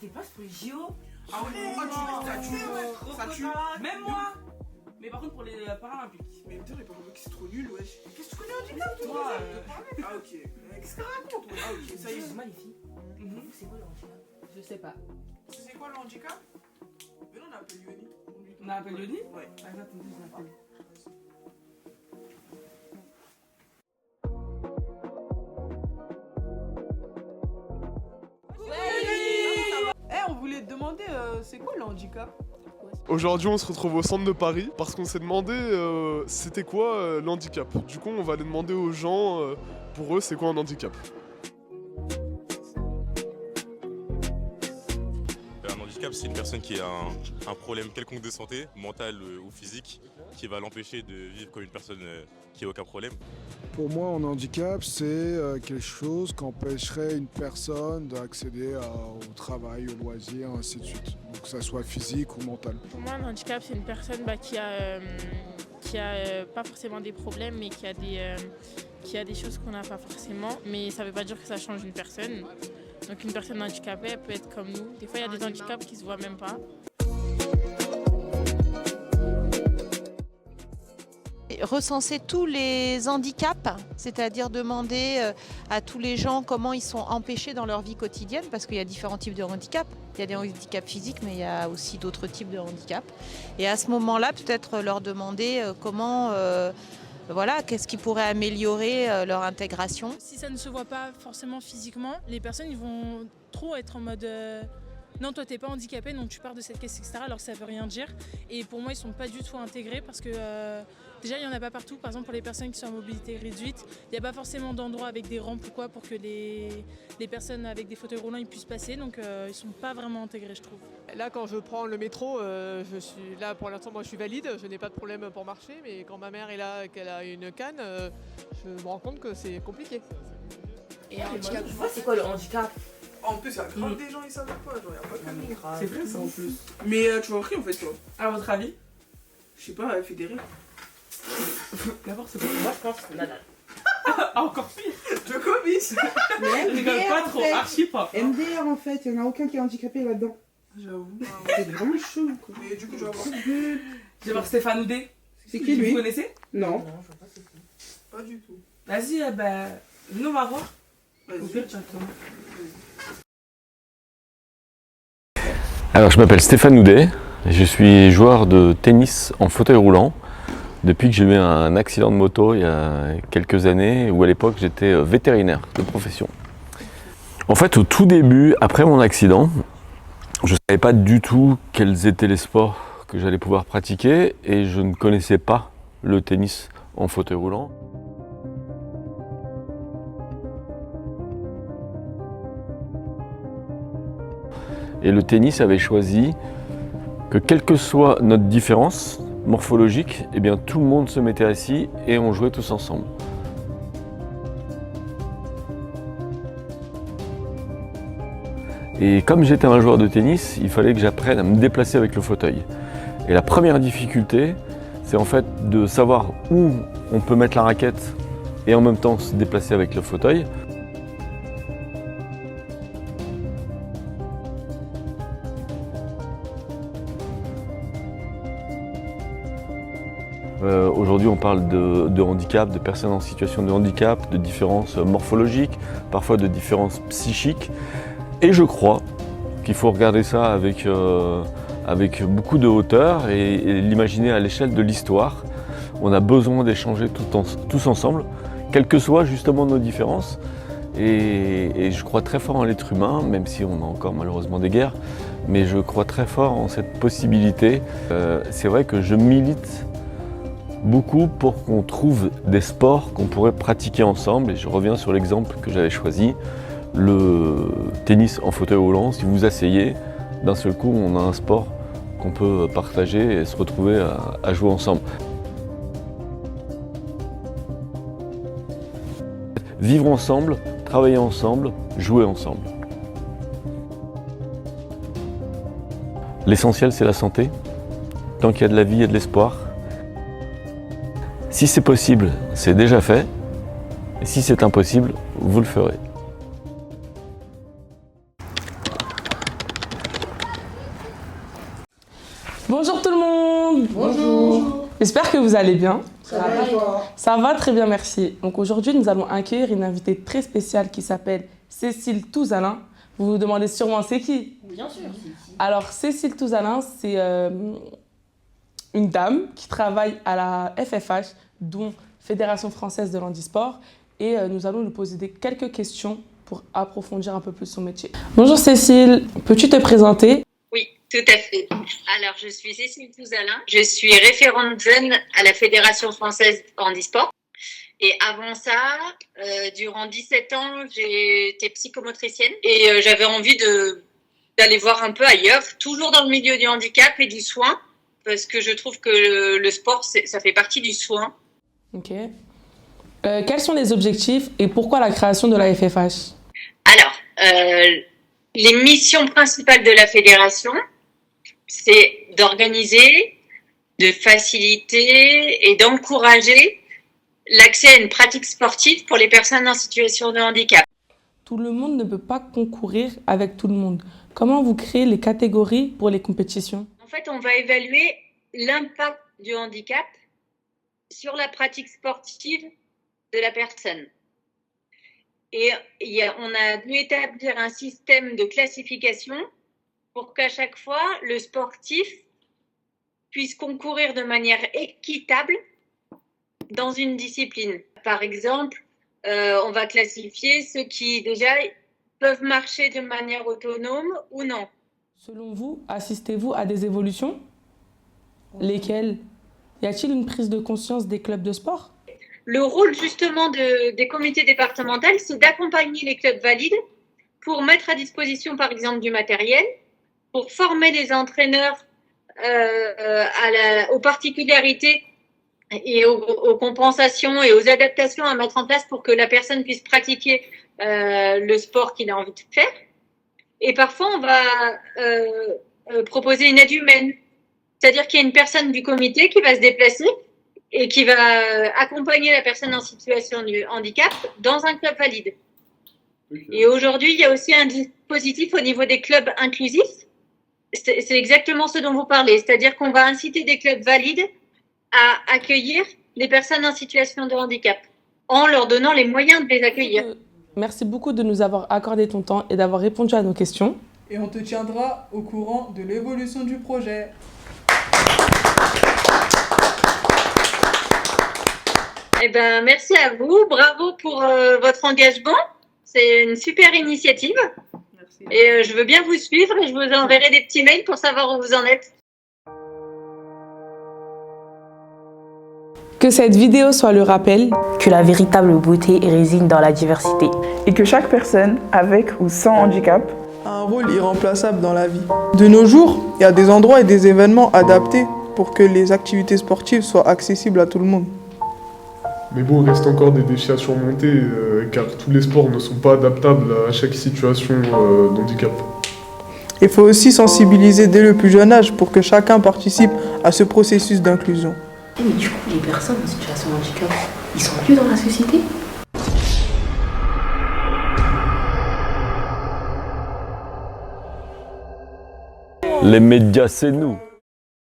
t'es pas pour les JO. Ah ouais, ça tue. Même moi. Mais par contre pour les Paralympiques. Mais putain, les Paralympiques c'est trop nul, wesh. Qu'est-ce que tu connais en handicap toi? Ah ok. Qu'est-ce qu'elle raconte? Ah ok, ça y est. C'est magnifique. C'est quoi le handicap? Je sais pas. C'est quoi le handicap? Mais non, on appelle Yoni. On appelle Yoni? Ouais. Attends, je l'appelle. On voulait te demander, c'est quoi le handicap? Aujourd'hui, on se retrouve au centre de Paris parce qu'on s'est demandé c'était quoi l'handicap. Du coup, on va aller demander aux gens, pour eux, c'est quoi un handicap. Un handicap, c'est une personne qui a un problème quelconque de santé, mental ou physique, qui va l'empêcher de vivre comme une personne qui n'a aucun problème. Pour moi, un handicap, c'est quelque chose qui empêcherait une personne d'accéder au travail, aux loisirs, ainsi de suite. Donc que ça soit physique ou mental. Pour moi, un handicap, c'est une personne qui a pas forcément des problèmes, mais qui a des choses qu'on n'a pas forcément. Mais ça ne veut pas dire que ça change une personne. Donc une personne handicapée, elle peut être comme nous. Des fois, il y a des handicaps qui ne se voient même pas. Recenser tous les handicaps, c'est-à-dire demander à tous les gens comment ils sont empêchés dans leur vie quotidienne, parce qu'il y a différents types de handicaps. Il y a des handicaps physiques, mais il y a aussi d'autres types de handicaps. Et à ce moment-là, peut-être leur demander qu'est-ce qui pourrait améliorer leur intégration. Si ça ne se voit pas forcément physiquement, les personnes ils vont trop être en mode non, toi t'es pas handicapé, donc tu pars de cette caisse, etc. Alors que ça veut rien dire. Et pour moi, ils sont pas du tout intégrés parce que déjà, il y en a pas partout. Par exemple, pour les personnes qui sont à mobilité réduite, il n'y a pas forcément d'endroits avec des rampes ou quoi pour que les personnes avec des fauteuils roulants ils puissent passer. Donc ils sont pas vraiment intégrés, je trouve. Là, quand je prends le métro, je suis là pour l'instant, moi je suis valide, je n'ai pas de problème pour marcher, mais quand ma mère est là, qu'elle a une canne, je me rends compte que c'est compliqué. Et handicap, tu vois, c'est quoi le handicap? En plus, il y a grave des gens, ils savent pas, genre, il y a pas que nous. C'est vrai ça en plus. Mais tu vas en fait, toi? À votre avis? Je sais pas, fédéré. D'abord, c'est pour moi, je pense Nadal. Encore pire. Djokovic. Je rigole pas trop, archi pas. MDR en fait, il n'y en a aucun qui est handicapé là-dedans. J'avoue. C'est vraiment chaud quoi. Mais du coup, je vais voir. Je vais voir Stéphane Houdet. C'est qui lui? Vous connaissez? Non. Non, je vois pas c'est qui. Pas du tout. Vas-y, venez, on va voir. Vas-y. Au pire, directement. Alors je m'appelle Stéphane Houdet, je suis joueur de tennis en fauteuil roulant depuis que j'ai eu un accident de moto il y a quelques années où à l'époque j'étais vétérinaire de profession. En fait au tout début, après mon accident, je ne savais pas du tout quels étaient les sports que j'allais pouvoir pratiquer et je ne connaissais pas le tennis en fauteuil roulant. Et le tennis avait choisi que quelle que soit notre différence morphologique, eh bien, tout le monde se mettait assis et on jouait tous ensemble. Et comme j'étais un joueur de tennis, il fallait que j'apprenne à me déplacer avec le fauteuil. Et la première difficulté, c'est en fait de savoir où on peut mettre la raquette et en même temps se déplacer avec le fauteuil. Aujourd'hui, on parle de handicap, de personnes en situation de handicap, de différences morphologiques, parfois de différences psychiques. Et je crois qu'il faut regarder ça avec beaucoup de hauteur et l'imaginer à l'échelle de l'histoire. On a besoin d'échanger tous ensemble, quelles que soient justement nos différences. Et je crois très fort en l'être humain, même si on a encore malheureusement des guerres, mais je crois très fort en cette possibilité. C'est vrai que je milite beaucoup pour qu'on trouve des sports qu'on pourrait pratiquer ensemble et je reviens sur l'exemple que j'avais choisi, le tennis en fauteuil roulant. Si vous vous asseyez, d'un seul coup on a un sport qu'on peut partager et se retrouver à jouer ensemble. Vivre ensemble, travailler ensemble, jouer ensemble. L'essentiel c'est la santé. Tant qu'il y a de la vie, il y a de l'espoir. Si c'est possible, c'est déjà fait. Et si c'est impossible, vous le ferez. J'espère que vous allez bien. Ça va et toi? Ça va très bien, merci. Donc aujourd'hui, nous allons accueillir une invitée très spéciale qui s'appelle Cécile Touzalin. Vous vous demandez sûrement c'est qui? Bien sûr. Alors Cécile Touzalin, c'est une dame qui travaille à la FFH, dont Fédération Française de l'Handisport. Et nous allons lui poser quelques questions pour approfondir un peu plus son métier. Bonjour Cécile, peux-tu te présenter? Oui, tout à fait. Alors, je suis Cécile Touzalin, je suis référente jeune à la Fédération Française Handisport. Et avant ça, durant 17 ans, j'ai été psychomotricienne et j'avais envie d'aller voir un peu ailleurs, toujours dans le milieu du handicap et du soin, parce que je trouve que le sport, ça fait partie du soin. Ok. Quels sont les objectifs et pourquoi la création de la FFH? Alors, les missions principales de la fédération, c'est d'organiser, de faciliter et d'encourager l'accès à une pratique sportive pour les personnes en situation de handicap. Tout le monde ne peut pas concourir avec tout le monde. Comment vous créez les catégories pour les compétitions? En fait, on va évaluer l'impact du handicap sur la pratique sportive de la personne. Et on a dû établir un système de classification pour qu'à chaque fois, le sportif puisse concourir de manière équitable dans une discipline. Par exemple, on va classifier ceux qui déjà peuvent marcher de manière autonome ou non. Selon vous, assistez-vous à des évolutions? Lesquelles? Y a-t-il une prise de conscience des clubs de sport? Le rôle justement des comités départementaux, c'est d'accompagner les clubs valides pour mettre à disposition par exemple du matériel, pour former les entraîneurs aux particularités et aux compensations et aux adaptations à mettre en place pour que la personne puisse pratiquer le sport qu'il a envie de faire. Et parfois, on va proposer une aide humaine, c'est-à-dire qu'il y a une personne du comité qui va se déplacer et qui va accompagner la personne en situation de handicap dans un club valide. Okay. Et aujourd'hui, il y a aussi un dispositif au niveau des clubs inclusifs. C'est exactement ce dont vous parlez, c'est-à-dire qu'on va inciter des clubs valides à accueillir les personnes en situation de handicap en leur donnant les moyens de les accueillir. Merci beaucoup de nous avoir accordé ton temps et d'avoir répondu à nos questions. Et on te tiendra au courant de l'évolution du projet. Eh ben, merci à vous, bravo pour votre engagement, c'est une super initiative. Merci. Et je veux bien vous suivre et je vous enverrai des petits mails pour savoir où vous en êtes. Que cette vidéo soit le rappel que la véritable beauté réside dans la diversité. Et que chaque personne, avec ou sans handicap, a un rôle irremplaçable dans la vie. De nos jours, il y a des endroits et des événements adaptés pour que les activités sportives soient accessibles à tout le monde. Mais bon, il reste encore des défis à surmonter, car tous les sports ne sont pas adaptables à chaque situation d'handicap. Il faut aussi sensibiliser dès le plus jeune âge pour que chacun participe à ce processus d'inclusion. Mais du coup, les personnes en situation de handicap, ils sont plus dans la société? Les médias, c'est nous.